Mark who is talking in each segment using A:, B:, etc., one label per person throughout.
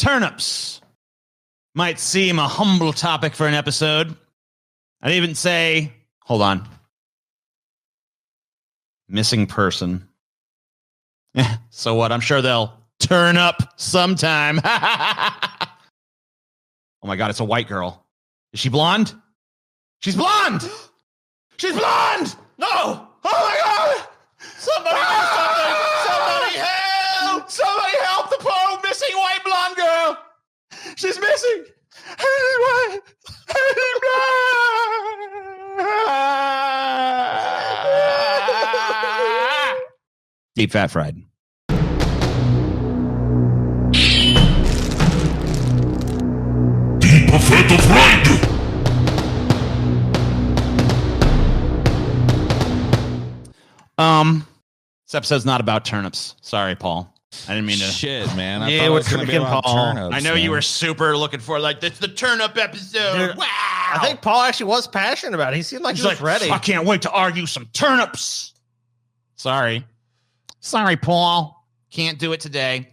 A: turnips might seem a humble topic for an episode. I'd even say, hold on, missing person. So what? I'm sure they'll turn up sometime. Oh my God, it's a white girl. Is she blonde? She's blonde! She's blonde! No! Oh my God! Somebody do something! Somebody help! Somebody help the poor missing white blonde girl! She's missing! Deep fat fried.
B: Deep fat fried.
A: This episode's not about turnips. Sorry, Paul. I didn't mean to.
C: Shit, man. I
A: Yeah,
C: thought it was
A: we're
C: going to be about
A: Paul.
C: turnips.
A: I know
C: man.
A: you were super looking for it's the turnip episode.
D: Dude,
A: wow.
D: I think Paul actually was passionate about it. He seemed like he was ready.
A: I can't wait to argue some turnips. Sorry, Paul. Can't do it today.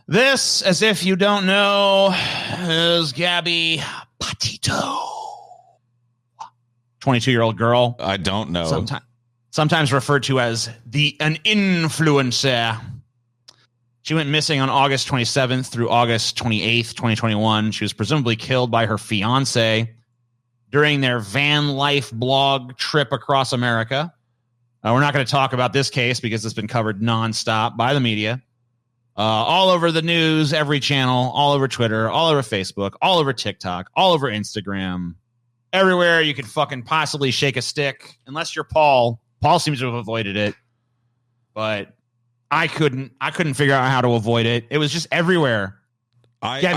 A: This, as if you don't know, is Gabby Petito. 22-year-old girl.
C: I don't know.
A: Sometimes referred to as an influencer. She went missing on August 27th through August 28th, 2021. She was presumably killed by her fiance during their van life blog trip across America. We're not going to talk about this case because it's been covered nonstop by the media. All over the news, every channel, all over Twitter, all over Facebook, all over TikTok, all over Instagram. Everywhere you could fucking possibly shake a stick, unless you're Paul. Paul seems to have avoided it, but I couldn't figure out how to avoid it. It was just everywhere.
C: The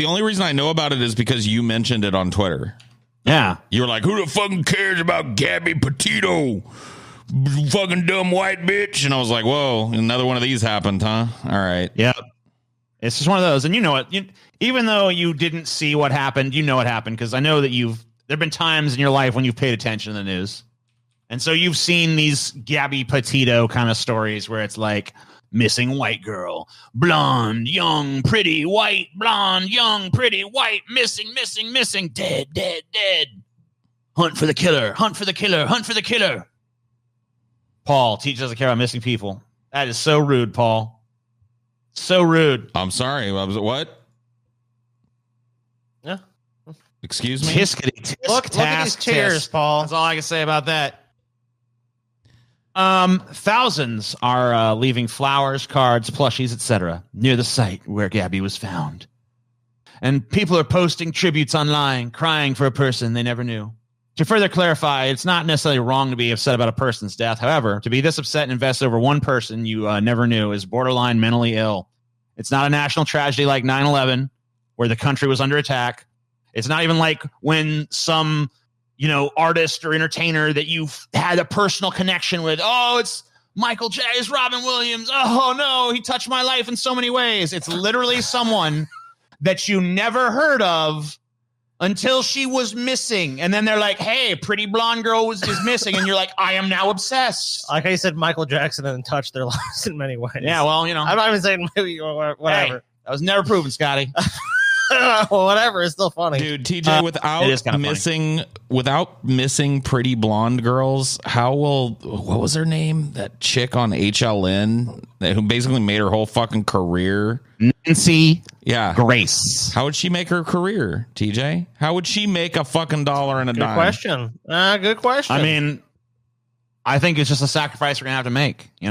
C: only reason I know about it is because you mentioned it on Twitter.
A: Yeah.
C: You were like, who the fucking cares about Gabby Petito? Fucking dumb white bitch. And I was like, whoa, another one of these happened, huh? All right.
A: Yep. It's just one of those. And you know it. Even though you didn't see what happened, you know what happened because I know that there have been times in your life when you've paid attention to the news. And so you've seen these Gabby Petito kind of stories where it's like missing white girl, blonde, young, pretty, white, blonde, young, pretty, white, missing, dead. Hunt for the killer, hunt for the killer, hunt for the killer. Paul, teach doesn't care about missing people. That is so rude, Paul. So rude.
C: I'm sorry. What?
D: Yeah.
C: Excuse me?
D: Look at these tears, Paul.
A: That's all I can say about that. Thousands are leaving flowers, cards, plushies, etc. near the site where Gabby was found. And people are posting tributes online, crying for a person they never knew. To further clarify, it's not necessarily wrong to be upset about a person's death. However, to be this upset and invest over one person you never knew is borderline mentally ill. It's not a national tragedy like 9/11, where the country was under attack. It's not even like when some artist or entertainer that you've had a personal connection with. Oh, it's Michael J. It's Robin Williams. Oh, no, he touched my life in so many ways. It's literally someone that you never heard of until she was missing. And then they're like, hey, pretty blonde girl is missing. And you're like, I am now obsessed.
D: Like I said, Michael Jackson and touched their lives in many ways.
A: Yeah, well,
D: I'm not even saying maybe or whatever.
A: Hey, that was never proven, Scotty.
D: Well, whatever, it's still funny,
C: dude. TJ, without missing pretty blonde girls, what was her name? That chick on HLN who basically made her whole fucking career,
A: Nancy
C: Grace. How would she make her career, TJ? How would she make a fucking dollar and a dime?
D: Good question.
A: I mean, I think it's just a sacrifice we're gonna have to make. We're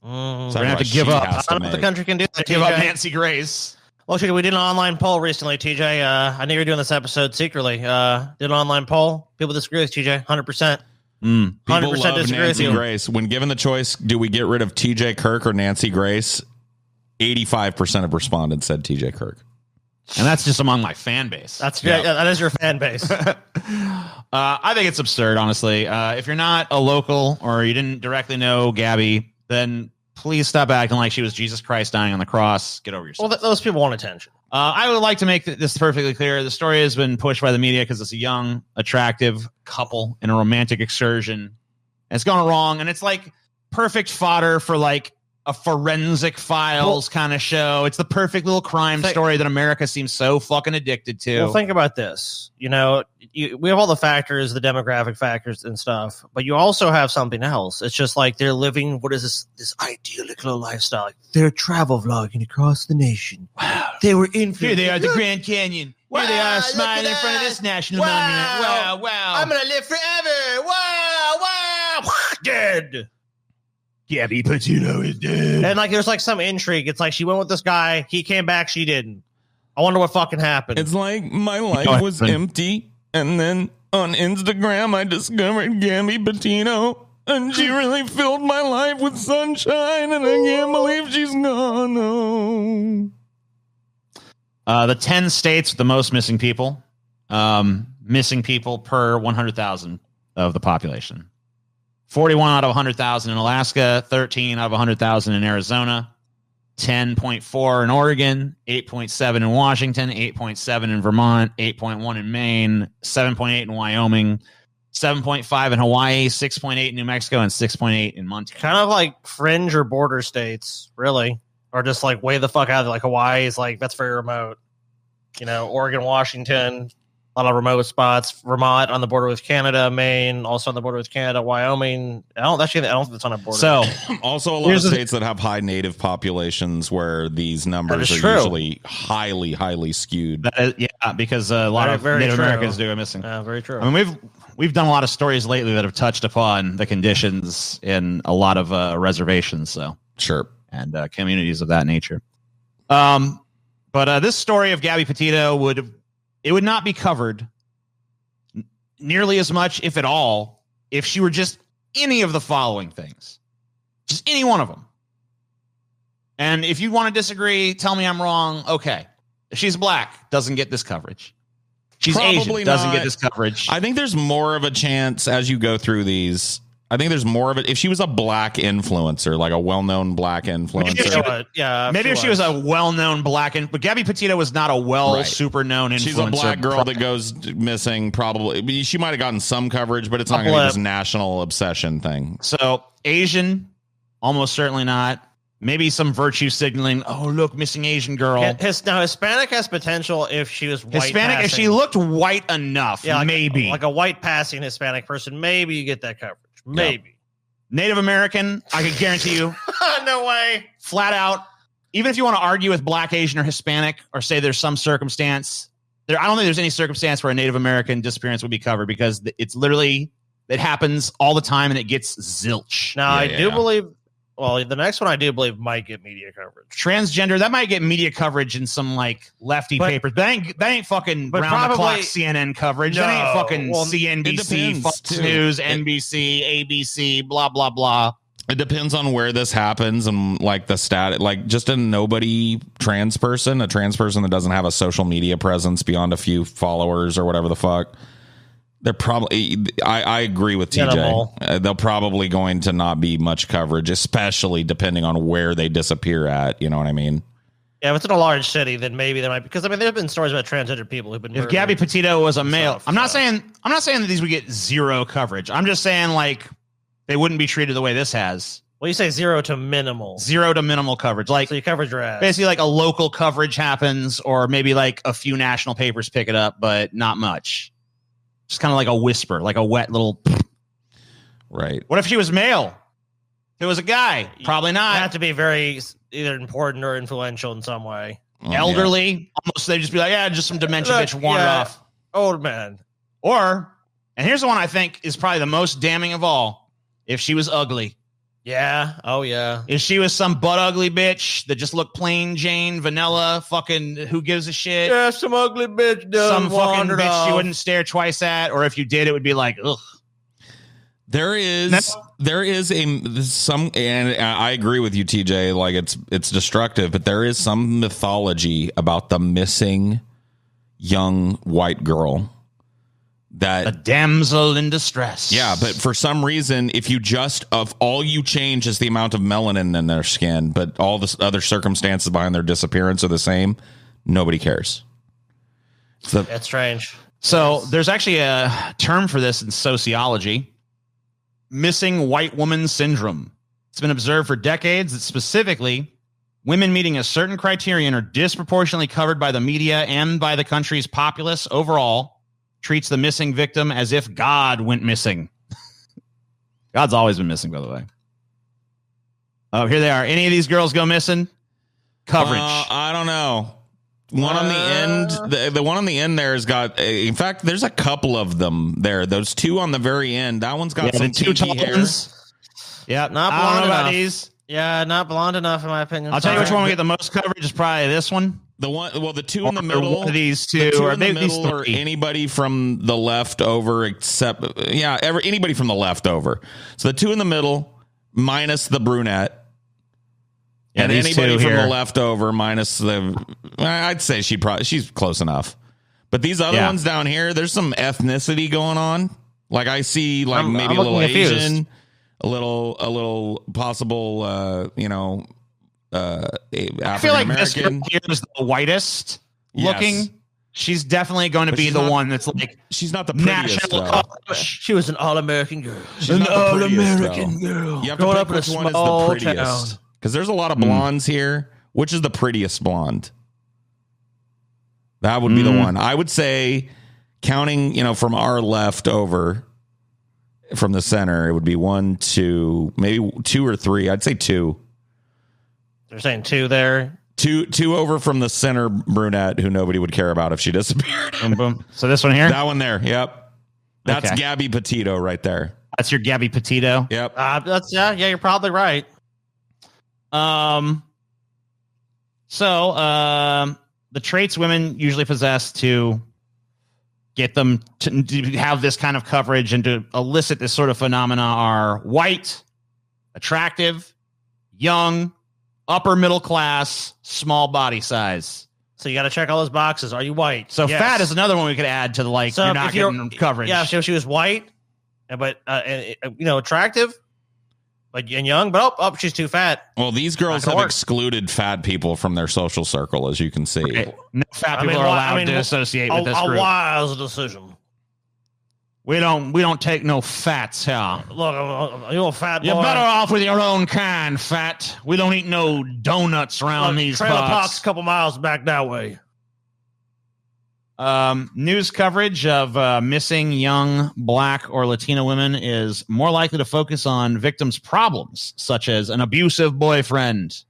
A: gonna have to give up.
D: I don't know if the country can do that.
A: Give up Nancy Grace.
D: Well, we did an online poll recently, TJ. I knew you were doing this episode secretly. Did an online poll. People disagree with TJ, 100%.
C: 100% disagree with you. Grace. When given the choice, do we get rid of TJ Kirk or Nancy Grace? 85% of respondents said TJ Kirk.
A: And that's just among my fan base.
D: That is your fan base.
A: I think it's absurd, honestly. If you're not a local or you didn't directly know Gabby, then please stop acting like she was Jesus Christ dying on the cross. Get over yourself.
D: Well, those people want attention.
A: I would like to make this perfectly clear. The story has been pushed by the media because it's a young, attractive couple in a romantic excursion. And it's gone wrong. And it's like perfect fodder for like a forensic files kind of show. It's the perfect little crime story that America seems so fucking addicted to.
D: Well, think about this. You know, we have all the factors, the demographic factors and stuff, but you also have something else. It's just like they're living, what is this idyllic little lifestyle? Like they're travel vlogging across the nation.
A: Wow.
D: They were in.
A: Here they are, the Grand Canyon. Wow, here they are smiling in front of this national monument. Wow, wow.
D: I'm going to live forever. Wow, wow. Dead.
A: Gabby Petito is dead.
D: And like there's like some intrigue. It's like she went with this guy, he came back, she didn't. I wonder what fucking happened.
C: It's like my life was empty, and then on Instagram I discovered Gabby Petito, and she really filled my life with sunshine, and I can't believe she's gone. No.
A: The 10 states with the most missing people per 100,000 of the population. 41 out of 100,000 in Alaska, 13 out of 100,000 in Arizona, 10.4 in Oregon, 8.7 in Washington, 8.7 in Vermont, 8.1 in Maine, 7.8 in Wyoming, 7.5 in Hawaii, 6.8 in New Mexico, and 6.8 in Montana.
D: Kind of like fringe or border states, really. Or just like way the fuck out of it. Like Hawaii is like, that's very remote. You know, Oregon, Washington, a lot of remote spots. Vermont on the border with Canada, Maine also on the border with Canada, Wyoming. I don't think it's on a border.
A: So
C: also a lot of states that have high native populations where these numbers are usually highly skewed.
A: Because a lot of Native Americans are missing.
D: Yeah, very true.
A: I mean, we've done a lot of stories lately that have touched upon the conditions in a lot of reservations. So
C: sure,
A: and communities of that nature. But this story of Gabby Petito would not be covered nearly as much, if at all, if she were just any of the following things. Just any one of them. And if you want to disagree, tell me I'm wrong. Okay. If she's black, doesn't get this coverage. She's
C: Probably
A: Asian, doesn't
C: not.
A: get this coverage.
C: I think there's more of a chance as you go through these. I think there's more of it if she was a black influencer, like a well-known black influencer.
A: Maybe if she was a well-known black, but Gabby Petito was not a super known influencer.
C: She's a black girl that goes missing. Probably she might have gotten some coverage, but it's not going to be this national obsession thing.
A: So Asian, almost certainly not. Maybe some virtue signaling. Oh, look, missing Asian girl.
D: Now, Hispanic has potential if she was white.
A: Hispanic, if she looked white enough, maybe.
D: Like a white passing Hispanic person, maybe you get that coverage. Maybe.
A: Yep. Native American, I can guarantee you.
D: No way.
A: Flat out. Even if you want to argue with black, Asian, or Hispanic, or say there's some circumstance, I don't think there's any circumstance where a Native American disappearance would be covered because it's literally, it happens all the time and it gets zilch.
D: Now, I do believe, well, the next one I do believe might get media coverage.
A: Transgender, that might get media coverage in some like lefty papers. That ain't fucking round the clock CNN coverage. That ain't fucking CNBC, Fox News, NBC, ABC, blah, blah, blah.
C: It depends on where this happens and like the stat, like just a nobody trans person, a trans person that doesn't have a social media presence beyond a few followers or whatever the fuck. They're probably, I agree with TJ. They'll probably going to not be much coverage, especially depending on where they disappear at. You know what I mean?
D: Yeah, if it's in a large city, then maybe there might be, because I mean, there have been stories about transgender people who've been.
A: If Gabby Petito was a male, I'm not saying that these would get zero coverage. I'm just saying like they wouldn't be treated the way this has.
D: Well, you say zero to minimal
A: coverage. Like,
D: so you coverage your ass.
A: Basically, like a local coverage happens, or maybe like a few national papers pick it up, but not much. Just kind of like a whisper, like a wet little.
C: Right.
A: What if she was male? If it was a guy, probably not.
D: You have to be very either important or influential in some way.
A: Elderly, almost they'd just be like, yeah, just some dementia bitch wandered off.
D: Old man.
A: Or, and here's the one I think is probably the most damning of all. If she was ugly.
D: Yeah. Oh, yeah.
A: If she was some butt ugly bitch that just looked plain Jane, vanilla, fucking who gives a shit?
D: Yeah, some ugly bitch.
A: Some fucking bitch you wouldn't stare twice at, or if you did, it would be like, ugh.
C: There is some, and I agree with you, TJ. Like it's destructive, but there is some mythology about the missing young white girl. That
A: a damsel in distress.
C: Yeah, but for some reason, if you all you change is the amount of melanin in their skin, but all the other circumstances behind their disappearance are the same, nobody cares.
D: That's strange.
A: So there's actually a term for this in sociology: missing white woman syndrome. It's been observed for decades that specifically women meeting a certain criterion are disproportionately covered by the media and by the country's populace overall, treats the missing victim as if God went missing. God's always been missing, by the way. Oh, here they are. Any of these girls go missing? Coverage.
C: I don't know. One on the end, the one on the end there has got. In fact, there's a couple of them there. Those two on the very end. That one's got some
A: two
C: kinky hair.
A: Yeah,
D: not blonde enough.
A: These.
D: Yeah, not blonde enough in my opinion.
A: I'll tell you which one will get the most coverage is probably this one.
C: The one, well, the two in the middle.
A: One of these two,
C: the two
A: or
C: in the
A: maybe
C: middle, or anybody from the left over, except anybody from the left over. So the two in the middle, minus the brunette.
A: Yeah,
C: and anybody from
A: here.
C: the leftover minus the, I'd say she's close enough. But these other ones down here, there's some ethnicity going on. Like I see, like maybe a little Asian, a little possible, African
A: I feel like this girl here is the whitest looking.
C: Yes.
A: She's definitely going to be the one that's like
C: she's not the prettiest.
D: She was an all-American girl.
C: She's an all-American girl. You have
D: growing
C: to pick
D: up in
C: which
D: a
C: one is
D: small
C: the prettiest. Because there's a lot of blondes here. Which is the prettiest blonde? That would be the one. I would say, counting, from our left over, from the center, it would be 1, 2, maybe 2 or 3. I'd say 2.
D: They're saying 2 there.
C: Two over from the center brunette, who nobody would care about if she disappeared.
A: Boom, boom. So this one here?
C: That one there. Yep. That's Gabby Petito right there.
A: That's your Gabby Petito?
C: Yep.
D: You're probably right.
A: The traits women usually possess to get them to have this kind of coverage and to elicit this sort of phenomena are white, attractive, young, upper middle class, small body size.
D: So you got to check all those boxes. Are you white?
A: So fat is another one we could add to the you're not getting coverage.
D: Yeah, so she was white, but attractive. And young, but she's too fat.
C: Well, these girls have excluded fat people from their social circle, as you can see.
A: Right. No fat people are allowed to associate with this group.
D: A wise decision.
A: We don't take no fats here.
D: Look, you're a fat boy.
A: You're better off with your own kind, fat. We don't eat no donuts around these
D: trailer
A: parts.
D: park's a couple miles back that way.
A: News coverage of missing young Black or Latino women is more likely to focus on victims' problems, such as an abusive boyfriend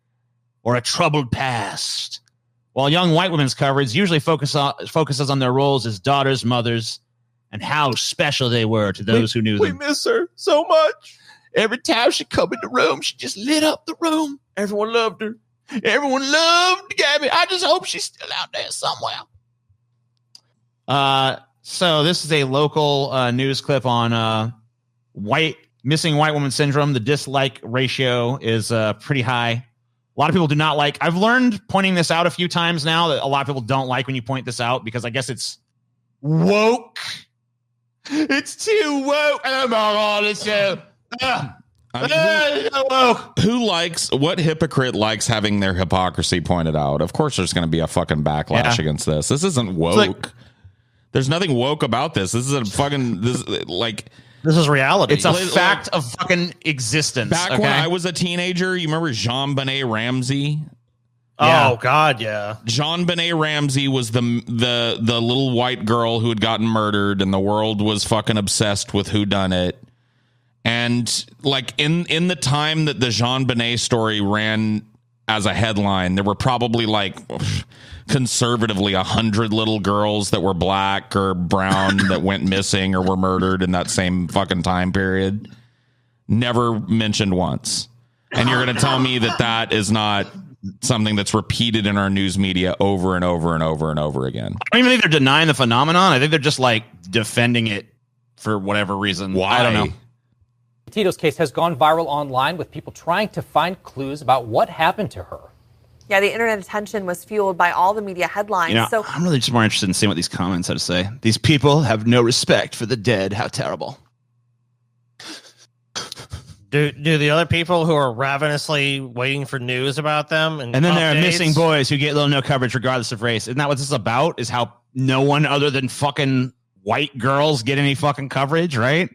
A: or a troubled past, while young white women's coverage usually focuses on their roles as daughters, mothers, and how special they were to those who knew them.
D: We miss her so much.
A: Every time she come in the room, she just lit up the room.
D: Everyone loved her.
A: Everyone loved Gabby. I just hope she's still out there somewhere. So this is a local news clip on missing white woman syndrome. The dislike ratio is pretty high. A lot of people do not like. I've learned pointing this out a few times now that a lot of people don't like when you point this out because I guess it's woke. It's too woke. Oh my God, it's so.
C: What hypocrite likes having their hypocrisy pointed out? Of course, there's going to be a fucking backlash against this. This isn't woke. There's nothing woke about this. This is a fucking this
D: is reality.
A: It's a fact of fucking existence.
C: Back when I was a teenager, you remember JonBenet Ramsey?
D: Oh God, yeah.
C: JonBenet Ramsey was the little white girl who had gotten murdered, and the world was fucking obsessed with who done it. And like in the time that the JonBenet story ran as a headline, there were probably like conservatively 100 little girls that were Black or brown that went missing or were murdered in that same fucking time period. Never mentioned once. And you're going to tell me that is not something that's repeated in our news media over and over and over and over again.
A: I don't even think they're denying the phenomenon. I think they're just like defending it for whatever reason.
C: Why?
A: I don't know.
B: Petito's case has gone viral online with people trying to find clues about what happened to her.
E: Yeah, the internet attention was fueled by all the media headlines. So
A: I'm really just more interested in seeing what these comments have to say. These people have no respect for the dead. How terrible.
D: Do the other people who are ravenously waiting for news about them and
A: then there are missing boys who get little no coverage regardless of race. Isn't that what this is about? Is how no one other than fucking white girls get any fucking coverage, right?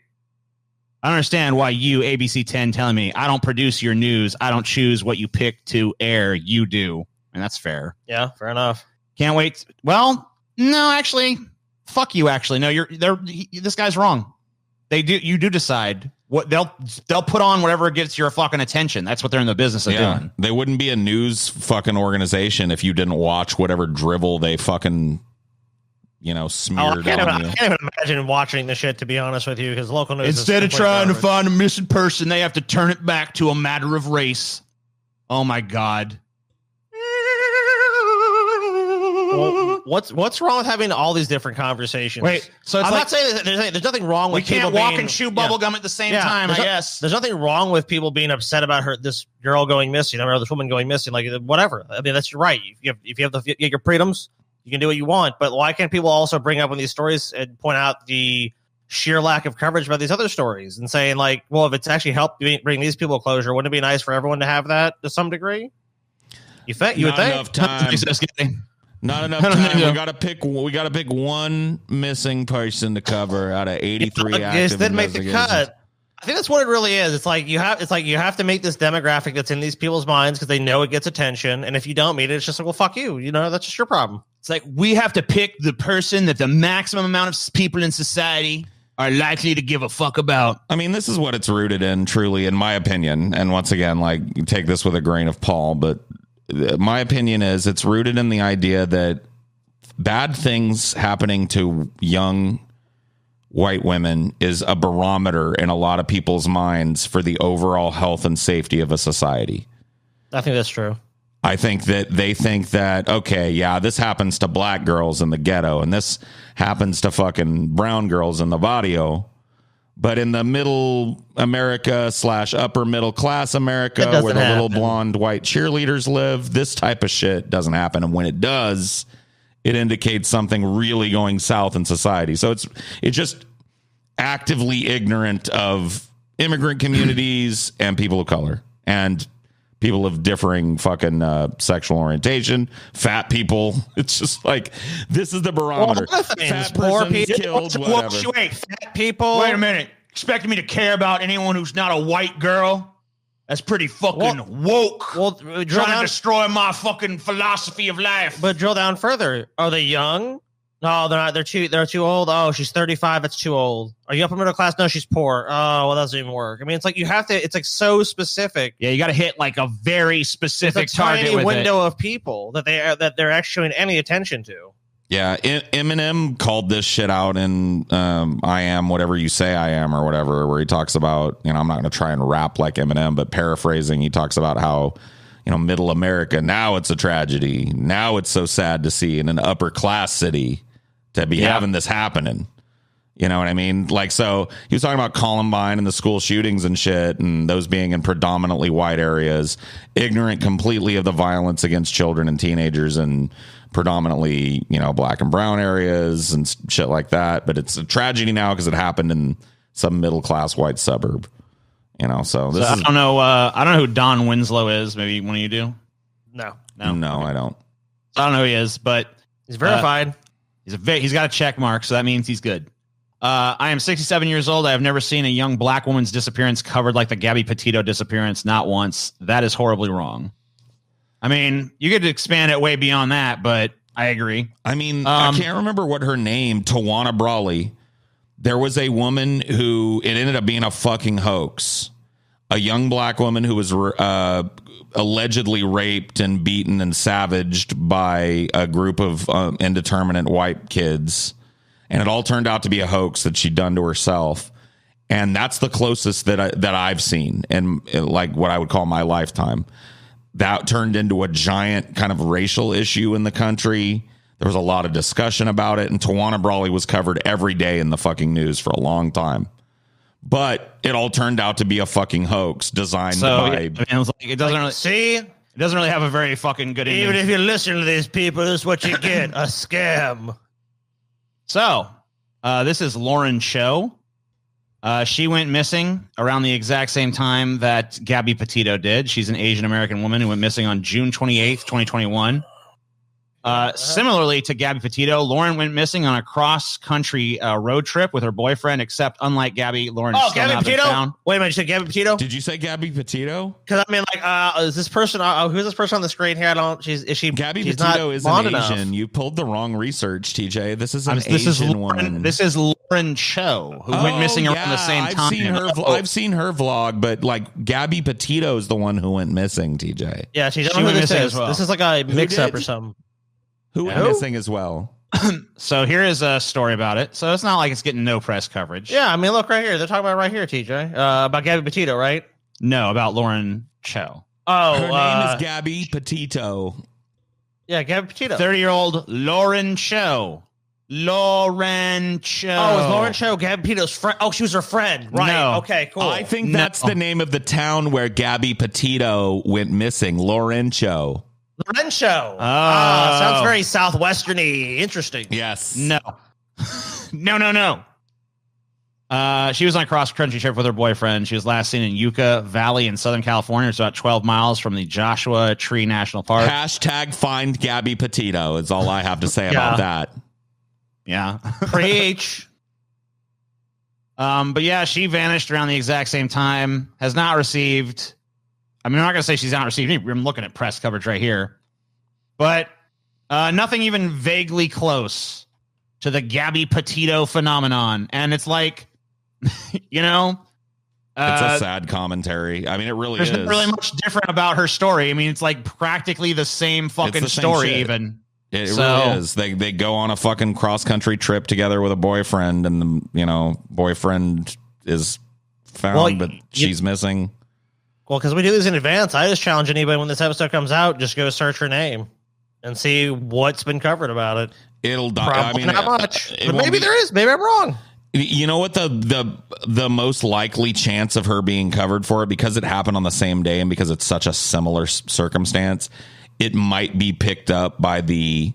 A: I don't understand why you, ABC 10, telling me I don't produce your news. I don't choose what you pick to air. You do. And that's fair.
D: Yeah, fair enough.
A: Can't wait. Well, no, actually, fuck you. Actually, no, this guy's wrong. You do decide what they'll put on whatever gets your fucking attention. That's what they're in the business of doing.
C: They wouldn't be a news fucking organization if you didn't watch whatever drivel they fucking, smeared on you.
D: I can't even imagine watching the shit, to be honest with you, because local news.
A: Instead of trying to find a missing person, they have to turn it back to a matter of race. Oh my God.
D: Well, what's wrong with having all these different conversations?
A: Wait, so
D: I'm not saying that there's nothing wrong with
A: we can't
D: people
A: walk and chew bubble gum at the same time. I guess
D: there's nothing wrong with people being upset about this girl going missing, or this woman going missing. Like whatever. I mean, that's your right. If you have your freedoms, you can do what you want. But why can't people also bring up on these stories and point out the sheer lack of coverage about these other stories and saying like, well, if it's actually helped bring these people closure, wouldn't it be nice for everyone to have that to some degree? You would think?
C: Enough time. Not enough time. We gotta pick one missing person to cover out of 83 active
D: didn't make the
C: investigations.
D: cut. I think that's what it really is. It's like you have to make this demographic that's in these people's minds because they know it gets attention, and if you don't meet it, it's just like, well, fuck you. That's just your problem.
A: It's like we have to pick the person that the maximum amount of people in society are likely to give a fuck about.
C: I mean, this is what it's rooted in, truly, in my opinion. And once again, like, you take this with a grain of Paul, but my opinion is it's rooted in the idea that bad things happening to young white women is a barometer in a lot of people's minds for the overall health and safety of a society.
D: I think that's true.
C: I think that they think that, okay, yeah, this happens to black girls in the ghetto and this happens to fucking brown girls in the barrio. But in the middle America / upper middle class America, where the little blonde white cheerleaders live, this type of shit doesn't happen. And when it does, it indicates something really going south in society. So it's just actively ignorant of immigrant communities and people of color and people of differing fucking sexual orientation, fat people. It's just like, this is the barometer.
D: Fat poor people,
C: killed, whatever.
D: Wait, fat people.
A: Wait a minute. Expecting me to care about anyone who's not a white girl? That's pretty fucking woke.
D: Well,
A: trying to destroy my fucking philosophy of life.
D: But drill down further. Are they young? No, they're not. They're too old. Oh, she's 35. That's too old. Are you upper middle class? No, she's poor. Oh, well, that doesn't even work. I mean, it's like you have to. It's like so specific.
A: Yeah, you got to hit like a very specific target.
D: Tiny window of people that they're actually showing any attention to.
C: Yeah, Eminem called this shit out in I Am Whatever You Say I Am or whatever, where he talks about, I'm not going to try and rap like Eminem, but paraphrasing, he talks about how, middle America, now it's a tragedy. Now it's so sad to see in an upper class city to be having this happening. You know what I mean? Like, so he was talking about Columbine and the school shootings and shit, and those being in predominantly white areas, ignorant completely of the violence against children and teenagers and predominantly, black and brown areas and shit like that. But it's a tragedy now because it happened in some middle class white suburb. So this is,
A: I don't know who Don Winslow is. Maybe one of you do.
D: No,
C: I don't.
A: I don't know who he is, but
D: he's verified.
A: He's got a check mark, so that means he's good. I am 67 years old. I have never seen a young black woman's disappearance covered like the Gabby Petito disappearance. Not once. That is horribly wrong. I mean, you could expand it way beyond that, but I agree.
C: I mean, I can't remember what her name, Tawana Brawley. There was a woman who, it ended up being a fucking hoax. A young black woman who was allegedly raped and beaten and savaged by a group of indeterminate white kids. And it all turned out to be a hoax that she'd done to herself. And that's the closest that I've seen in like what I would call my lifetime. That turned into a giant kind of racial issue in the country. There was a lot of discussion about it, and Tawana Brawley was covered every day in the fucking news for a long time. But it all turned out to be a fucking hoax designed by.
A: It doesn't really have a very fucking good ending.
D: Even if you listen to these people, this is what you get: a scam.
A: So, this is Lauren Cho. She went missing around the exact same time that Gabby Petito did. She's an Asian American woman who went missing on June 28th, 2021. Similarly to Gabby Petito, Lauren went missing on a cross-country road trip with her boyfriend, except unlike Gabby, Lauren is still
D: Gabby
A: not been
D: Petito?
A: found.
D: Wait a minute, you said Gabby Petito?
C: Did you say Gabby Petito?
D: Because I mean, like, is this person? Who's this person on the screen here? I don't. Is she?
C: Gabby
D: she's
C: Petito
D: not
C: is
D: blonde
C: an Asian.
D: enough.
C: You pulled the wrong research, TJ. This is an
A: This is
C: Asian
A: Lauren,
C: woman.
A: This is Lauren Cho, who went missing around the same time.
C: I've seen her vlog, but like Gabby Petito is the one who went missing, TJ.
D: Yeah, she
A: She
D: doesn't know
A: went
D: who this
A: missing
D: is.
A: as well.
D: This is like a mix-up
C: did?
D: or something.
C: Who went missing as well?
A: So here is a story about it. So it's not like it's getting no press coverage.
D: Yeah, I mean, look right here. They're talking about it right here, TJ. About Gabby Petito, right?
A: No, about Lauren Cho.
D: Oh,
C: Her name is Gabby Petito.
D: yeah, Gabby Petito.
A: 30-year-old Lauren Cho. Lauren Cho.
D: Oh, is Lauren Cho Gabby Petito's friend? Oh, she was her friend. Right.
A: No.
D: Okay, cool.
C: I think that's the name of the town where Gabby Petito went missing. Lorenzo.
D: Lorenzo.
A: Oh.
D: Sounds very southwesterny. Interesting.
C: Yes.
A: No. No. She was on a cross-country trip with her boyfriend. She was last seen in Yucca Valley in Southern California. It's about 12 miles from the Joshua Tree National Park.
C: Hashtag find Gabby Petito is all I have to say about that.
A: Yeah.
D: Preach.
A: But yeah, she vanished around the exact same time. Has not received. I mean, I'm not going to say she's not received. I'm looking at press coverage right here. But nothing even vaguely close to the Gabby Petito phenomenon. And it's like, you know,
C: It's a sad commentary. I mean, it really
A: there's
C: is.
A: not really much different about her story. I mean, it's like practically the same fucking
C: the same
A: story,
C: shit.
A: even.
C: It
A: So-
C: really is. They go on a fucking cross country trip together with a boyfriend, and the boyfriend is found, but she's missing.
D: Well, because we do this in advance, I just challenge anybody when this episode comes out, just go search her name and see what's been covered about it.
C: It'll die.
D: Probably
C: I mean,
D: not much.
C: it
D: But
C: won't
D: maybe
C: be-
D: there is. Maybe I'm wrong.
C: You know what the most likely chance of her being covered for it, because it happened on the same day and because it's such a similar circumstance, it might be picked up by the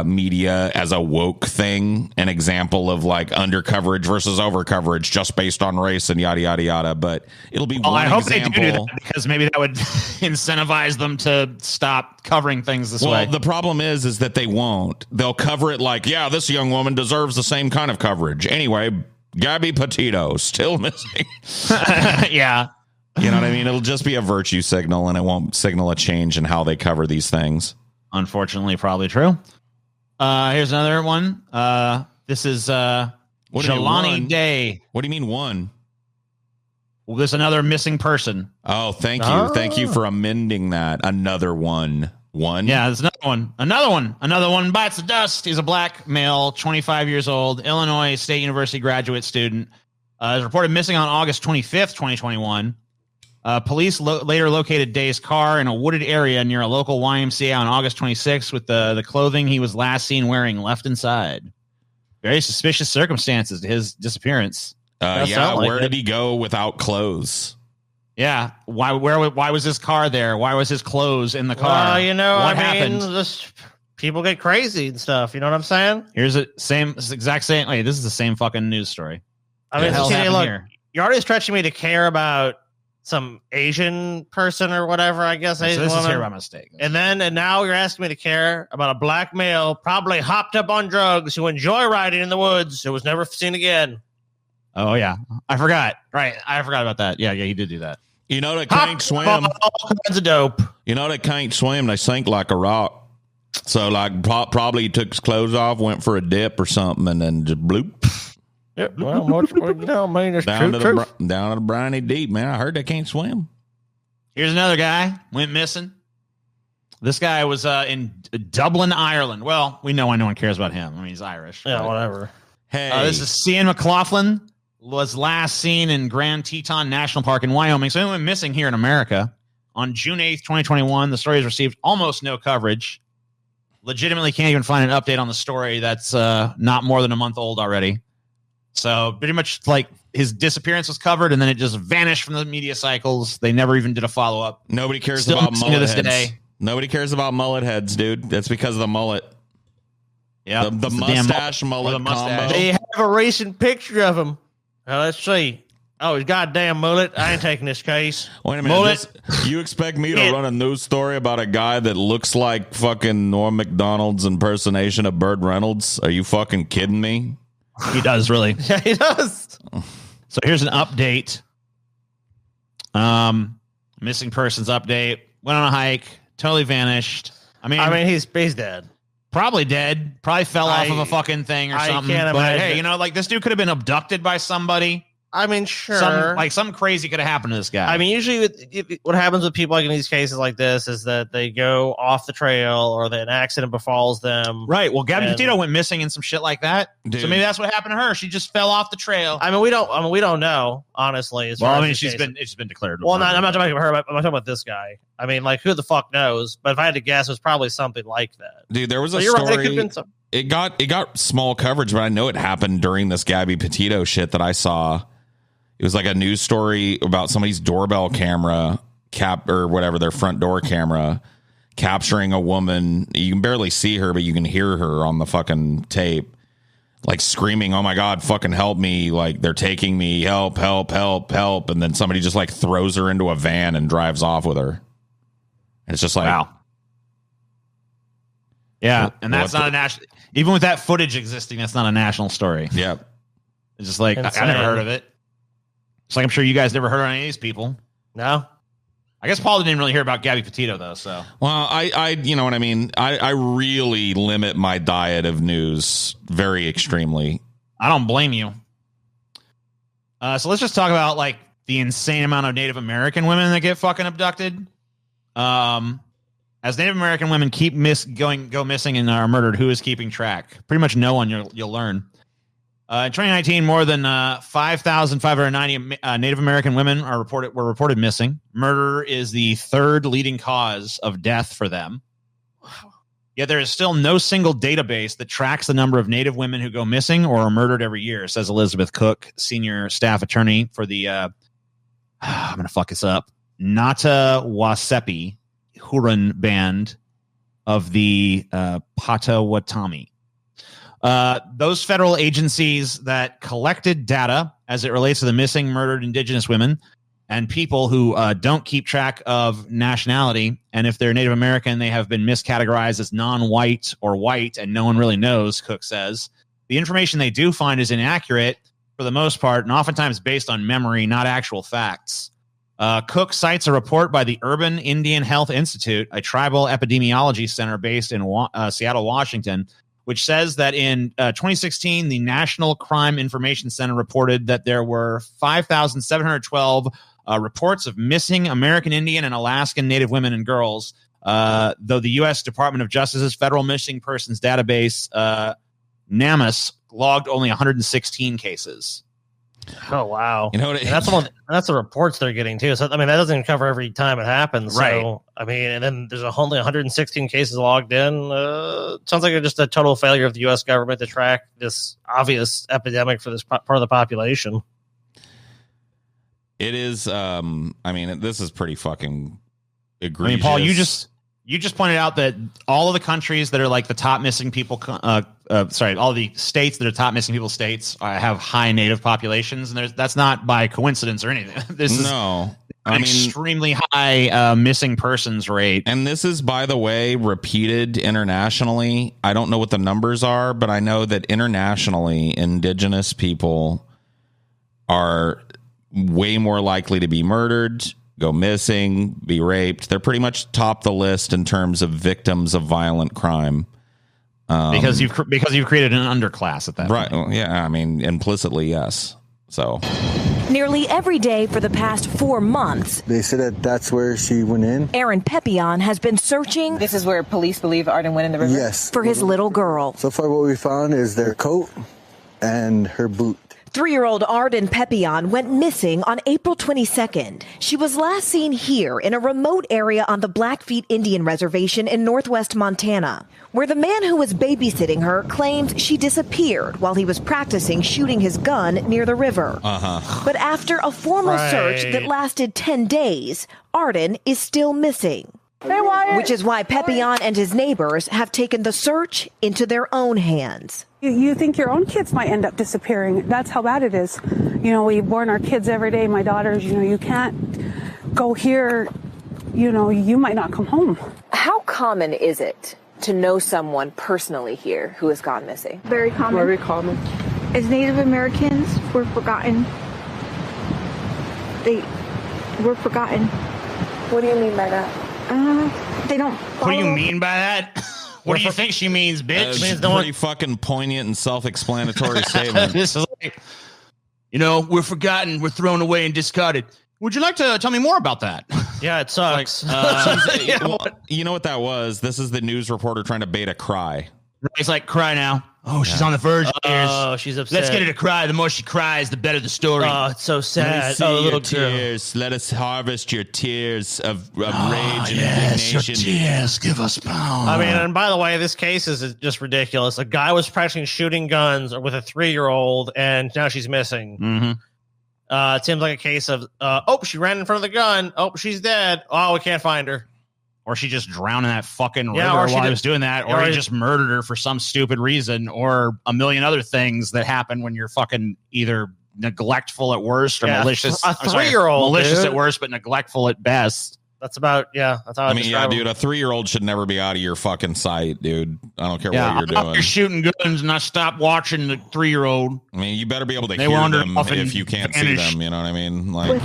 C: media as a woke thing, an example of like under coverage versus over coverage just based on race and yada yada yada. But it'll be one
A: I hope
C: example.
A: they do that, because maybe that would incentivize them to stop covering things this way.
C: The problem is that they won't. They'll cover it like, yeah, this young woman deserves the same kind of coverage. Anyway, Gabby Petito still missing.
A: Yeah.
C: You know what I mean? It'll just be a virtue signal, and it won't signal a change in how they cover these things.
A: Unfortunately, probably true. Here's another one. This is
C: What do you mean,
A: Jelani
C: one?
A: Day.
C: What do you mean one?
A: Well, there's another missing person.
C: Oh, thank you. Thank you for amending that. Another one. One?
A: Yeah, there's another one. Another one bites the dust. He's a black male, 25 years old, Illinois State University graduate student. Is reported missing on August 25th, 2021. Police later located Day's car in a wooded area near a local YMCA on August 26th with the clothing he was last seen wearing left inside. Very suspicious circumstances to his disappearance.
C: Where did he go without clothes?
A: Yeah. Why was his car there? Why was his clothes in the car?
D: Well,
A: what happened?
D: Just people get crazy and stuff. You know what I'm saying?
A: Here's the exact same. Wait, this is the same fucking news story.
D: I mean,
A: What the hell
D: TJ,
A: happened
D: look,
A: here?
D: you're already stretching me to care about some Asian person or whatever, I guess.
A: So
D: Asian
A: this is
D: woman.
A: here by mistake.
D: And now you're asking me to care about a black male, probably hopped up on drugs, who enjoy riding in the woods, who was never seen again.
A: Oh yeah, I forgot. Right, I forgot about that. Yeah, he did do that.
C: You know, they can't swim.
D: All kinds of dope.
C: You know, they can't swim. They sink like a rock. So, like, probably he took his clothes off, went for a dip or something, and then just bloop.
D: Yeah, well, I mean, it's
C: Down
D: true.
C: to the briny deep, man. I heard they can't swim.
A: Here's another guy went missing. This guy was in Dublin, Ireland. Well, we know why no one cares about him. I mean, he's Irish.
D: Yeah,
A: but-
D: whatever.
C: Hey,
A: This is Cian McLaughlin. Was last seen in Grand Teton National Park in Wyoming. So he went missing here in America on June 8th, 2021. The story has received almost no coverage. Legitimately can't even find an update on the story that's not more than a month old already. So pretty much like his disappearance was covered and then it just vanished from the media cycles. They never even did a follow-up.
C: nobody cares
A: Still
C: about
A: missing to
C: mullet
A: this
C: heads.
A: day.
C: Nobody cares about mullet heads, dude. That's because of the mullet.
A: Yeah,
C: The mustache mullet combo.
D: They have a recent picture of him. Now, let's see. Oh, goddamn mullet. I ain't taking this case.
C: Wait a minute.
D: Mullet.
C: You expect me to run a news story about a guy that looks like fucking Norm Macdonald's impersonation of Burt Reynolds? Are you fucking kidding me?
A: He does, really.
D: Yeah, he does.
A: So here's an update. Missing persons update. Went on a hike. Totally vanished. I mean,
D: he's dead.
A: Probably dead. Probably fell off of a fucking thing or something.
D: Can't
A: but
D: imagine.
A: hey, you know, like this dude could have been abducted by somebody.
D: I mean, sure.
A: Something crazy could have happened to this guy.
D: I mean, usually what happens with people like in these cases like this is that they go off the trail or that an accident befalls them.
A: Right. Well, Gabby Petito went missing in some shit like that.
C: Dude.
A: So maybe that's what happened to her. She just fell off the trail.
D: I mean, we don't know, honestly.
A: Well, I mean, it's been declared.
D: Well, I'm not talking about her. I'm talking about this guy. I mean, like, who the fuck knows? But if I had to guess, it was probably something like that.
C: Dude, there was a
D: you're
C: story.
D: Right, it could've been
C: it got small coverage, but I know it happened during this Gabby Petito shit that I saw. It was like a news story about somebody's doorbell camera or whatever, their front door camera capturing a woman. You can barely see her, but you can hear her on the fucking tape, like screaming, "Oh my God, fucking help me. Like they're taking me, help, help, help, help." And then somebody just like throws her into a van and drives off with her. And it's just like,
A: wow. Yeah. And that's not a national, even with that footage existing, that's not a national story.
C: Yep.
A: It's just like, I never heard of it. It's like, I'm sure you guys never heard of any of these people.
D: No.
A: I guess Paul didn't really hear about Gabby Petito, though. So,
C: well, I you know what I mean? I really limit my diet of news very extremely.
A: I don't blame you. So let's just talk about like the insane amount of Native American women that get fucking abducted. As Native American women keep go missing and are murdered, who is keeping track? Pretty much no one. You'll learn. In 2019, more than 5,590 Native American women were reported missing. Murder is the third leading cause of death for them. Wow. Yet there is still no single database that tracks the number of Native women who go missing or are murdered every year, says Elizabeth Cook, senior staff attorney for the I'm going to fuck this up, Natawasepi Huron Band of the Potawatomi. Those federal agencies that collected data as it relates to the missing, murdered indigenous women and people who don't keep track of nationality. And if they're Native American, they have been miscategorized as non-white or white, and no one really knows, Cook says. The information they do find is inaccurate for the most part, and oftentimes based on memory, not actual facts. Cook cites a report by the Urban Indian Health Institute, a tribal epidemiology center based in Seattle, Washington, which says that in 2016, the National Crime Information Center reported that there were 5,712 reports of missing American Indian and Alaskan Native women and girls, though the U.S. Department of Justice's Federal Missing Persons Database, NamUs, logged only 116 cases.
D: Oh, wow.
C: You know what?
D: That's the reports they're getting too. So I mean, that doesn't cover every time it happens.
A: Right.
D: So I mean, and then there's only 116 cases logged in. Sounds like just a total failure of the U.S. government to track this obvious epidemic for this part of the population.
C: It is. I mean, this is pretty fucking egregious.
A: I mean, Paul, you just pointed out that all of the countries that are like the top missing people, all the states that are top missing people states have high Native populations, and that's not by coincidence or anything. This is an extremely high missing persons rate.
C: And this is, by the way, repeated internationally. I don't know what the numbers are, but I know that internationally, indigenous people are way more likely to be murdered, go missing, be raped. They're pretty much top the list in terms of victims of violent crime.
A: Because you've created an underclass at that
C: right.
A: point.
C: Yeah, I mean, implicitly, yes. So
F: nearly every day for the past 4 months,
G: they said that that's where she went in.
F: Arden Pepion has been searching.
H: This is where police believe Arden went in the river?
G: Yes.
F: For his little girl.
G: So far what we found is their coat and her boot.
F: 3-year-old Arden Pepion went missing on April 22nd. She was last seen here in a remote area on the Blackfeet Indian Reservation in northwest Montana, where the man who was babysitting her claims she disappeared while he was practicing shooting his gun near the river. But after a formal search that lasted 10 days, Arden is still missing. Which is why Pepion and his neighbors have taken the search into their own hands.
I: You think your own kids might end up disappearing. That's how bad it is. We born our kids every day. My daughters, you can't go here. You might not come home.
H: How common is it to know someone personally here who has gone missing?
J: Very common.
I: Very common.
J: As Native Americans, we're forgotten. We're forgotten.
H: What do you mean by that?
J: They don't.
A: What do you mean by that? What do you think she means, bitch?
C: It's a pretty fucking poignant and self-explanatory statement.
A: This is like, we're forgotten, we're thrown away and discarded. Would you like to tell me more about that?
D: Yeah, it sucks.
C: Well, you know what that was? This is the news reporter trying to bait a cry.
A: It's like, cry now. Oh, she's on the verge of tears.
D: Oh, she's upset.
A: Let's get her to cry. The more she cries, the better the story.
D: Oh, it's so sad.
C: See
D: little
C: your tears. Let us harvest your tears of rage and indignation.
A: Your tears give us power.
D: I mean, and by the way, this case is just ridiculous. A guy was practicing shooting guns with a 3-year-old, and now she's missing.
A: Mm-hmm.
D: It seems like a case of, she ran in front of the gun. Oh, she's dead. Oh, we can't find her.
A: Or she just drowned in that fucking river
D: or
A: while he was doing that. Or he just murdered her for some stupid reason. Or a million other things that happen when you're fucking either neglectful at worst or malicious.
D: A 3-year-old.
A: Malicious at worst, but neglectful at best.
D: That's about, that's how I mean,
C: dude, a 3-year-old should never be out of your fucking sight, dude. I don't care what you're doing.
A: You're shooting guns and I stopped watching the 3-year-old.
C: I mean, you better be able to hear them if you can't see them, you know what I mean? Like,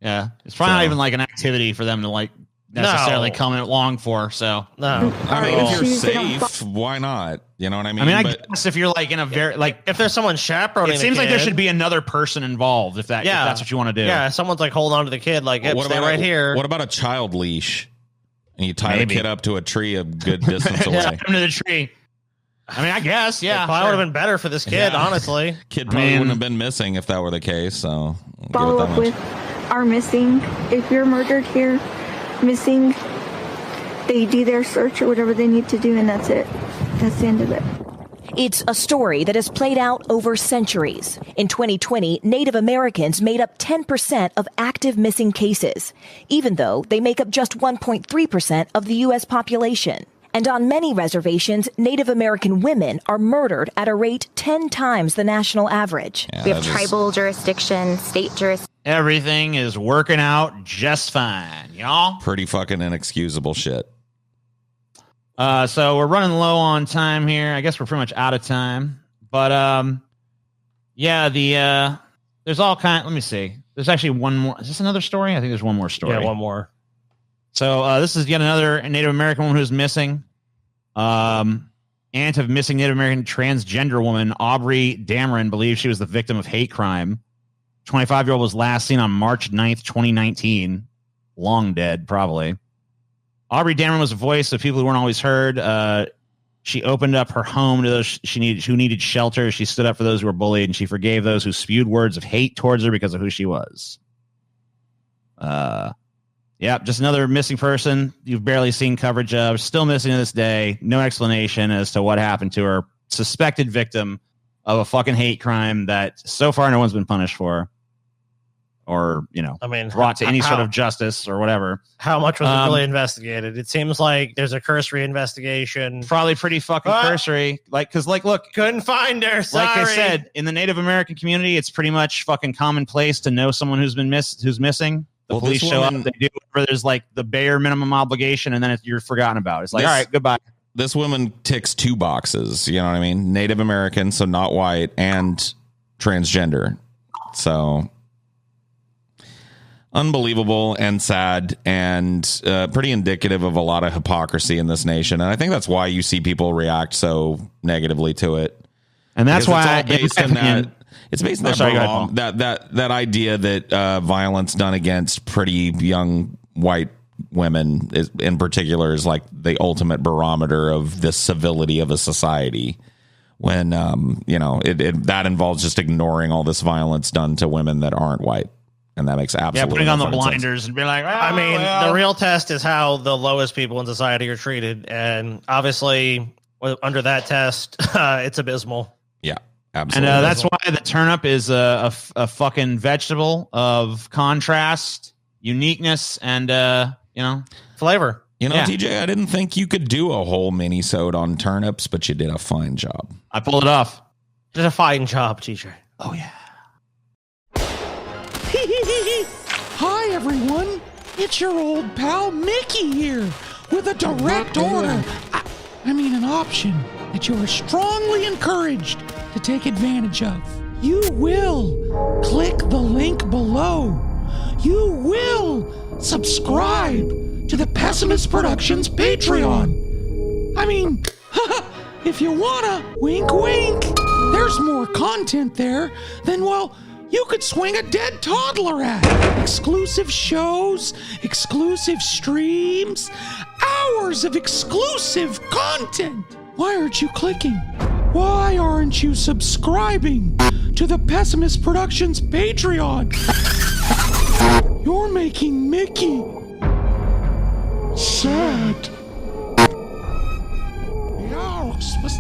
A: yeah, it's probably not even like an activity for them to like necessarily come along for. So
D: no,
C: I mean, if you're safe, why not? You know what I mean?
A: I guess if you're like in a very like
D: if there's someone chaperoning,
A: it seems like there should be another person involved. If that's what you want to do.
D: Yeah, someone's like hold on to the kid, like stay right here.
C: What about a child leash? And you tie the kid up to a tree a good distance away.
A: Tie him to the tree. I mean, I guess,
D: it probably would have been better for this kid, honestly.
C: Kid probably wouldn't have been missing if that were the case. So
J: follow up with our missing. If you're murdered here, missing, they do their search or whatever they need to do, and that's it. That's the end of it.
F: It's a story that has played out over centuries. In 2020, Native Americans made up 10% of active missing cases, even though they make up just 1.3% of the U.S. population. And on many reservations, Native American women are murdered at a rate 10 times the national average.
K: We have tribal jurisdiction, state jurisdiction.
A: Everything is working out just fine, y'all.
C: Pretty fucking inexcusable shit.
A: So we're running low on time here. I guess we're pretty much out of time. But there's all kind. Let me see. There's actually one more. Is this another story? I think there's one more story.
D: Yeah, one more.
A: So this is yet another Native American woman who's missing. Aunt of missing Native American transgender woman Aubrey Dameron believes she was the victim of hate crime. 25-year-old was last seen on March 9th, 2019. Long dead, probably. Aubrey Dameron was a voice of people who weren't always heard. She opened up her home to those who needed shelter. She stood up for those who were bullied, and she forgave those who spewed words of hate towards her because of who she was. Just another missing person you've barely seen coverage of. Still missing to this day. No explanation as to what happened to her. Suspected victim of a fucking hate crime that so far no one's been punished for. Or, brought to any sort of justice or whatever.
D: How much was it really investigated? It seems like there's a cursory investigation.
A: Probably pretty fucking cursory. Look.
D: Couldn't find her, sorry.
A: Like I said, in the Native American community, it's pretty much fucking commonplace to know someone who's missing. The police show up, they do whatever. There's like the bare minimum obligation, and then you're forgotten about. It's like, all right, goodbye.
C: This woman ticks 2 boxes. You know what I mean? Native American, so not white, and transgender. So unbelievable and sad and pretty indicative of a lot of hypocrisy in this nation. And I think that's why you see people react so negatively to it.
A: And that's why
C: it's based on that idea that violence done against pretty young white women in particular is like the ultimate barometer of the civility of a society. When that involves just ignoring all this violence done to women that aren't white. And that makes absolutely
A: putting on the blinders and be like,
D: the real test is how the lowest people in society are treated. And obviously, under that test, it's abysmal.
C: Yeah, absolutely.
A: And that's why the turnip is a fucking vegetable of contrast, uniqueness, and you know,
D: flavor.
C: You know,
A: Yeah.
C: TJ, I didn't think you could do a whole mini-sode on turnips, but you did a fine job.
A: I pulled it off.
D: Did a fine job, TJ.
A: Oh yeah.
L: Hi, everyone. It's your old pal Mickey here with a direct order. I mean, an option that you are strongly encouraged to take advantage of. You will click the link below. You will subscribe to the Pessimist Productions Patreon. I mean, if you wanna, wink wink, there's more content there than, well, you could swing a dead toddler at. Exclusive shows, exclusive streams, hours of exclusive content. Why aren't you clicking? Why aren't you subscribing to the Pessimist Productions Patreon? You're making Mickey sad. You're supposed